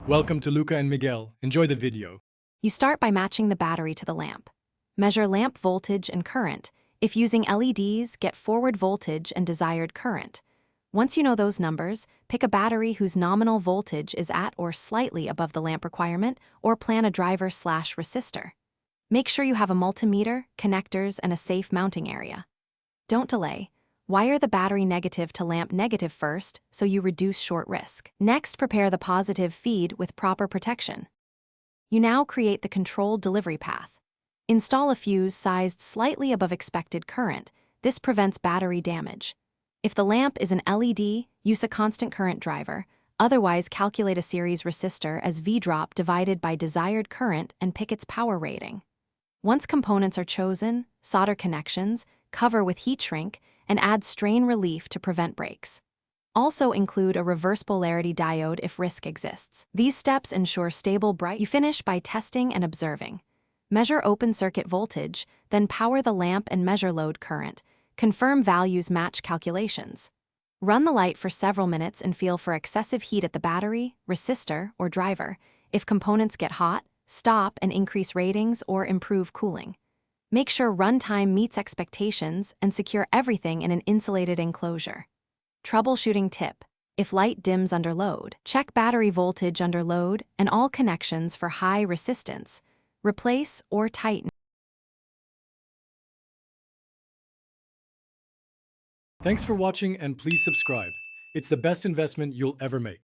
Welcome to Luca and Miguel. Enjoy the video. You start by matching the battery to the lamp. Measure lamp voltage and current. If using LEDs, get forward voltage and desired current. Once you know those numbers, pick a battery whose nominal voltage is at or slightly above the lamp requirement, or plan a driver/resistor. Make sure you have a multimeter, connectors, and a safe mounting area. Don't delay. Wire the battery negative to lamp negative first so you reduce short risk. Next, prepare the positive feed with proper protection. You now create the controlled delivery path. Install a fuse sized slightly above expected current. This prevents battery damage. If the lamp is an LED, use a constant current driver. Otherwise, calculate a series resistor as V-drop divided by desired current and pick its power rating. Once components are chosen, solder connections, cover with heat shrink, and add strain relief to prevent breaks. Also include a reverse polarity diode if risk exists. These steps ensure stable bright. You finish by testing and observing. Measure open circuit voltage, then power the lamp and measure load current. Confirm values match calculations. Run the light for several minutes and feel for excessive heat at the battery, resistor, or driver. If components get hot, stop and increase ratings or improve cooling. Make sure runtime meets expectations and secure everything in an insulated enclosure. Troubleshooting tip: if light dims under load, check battery voltage under load and all connections for high resistance. Replace or tighten. Thanks for watching and please subscribe. It's the best investment you'll ever make.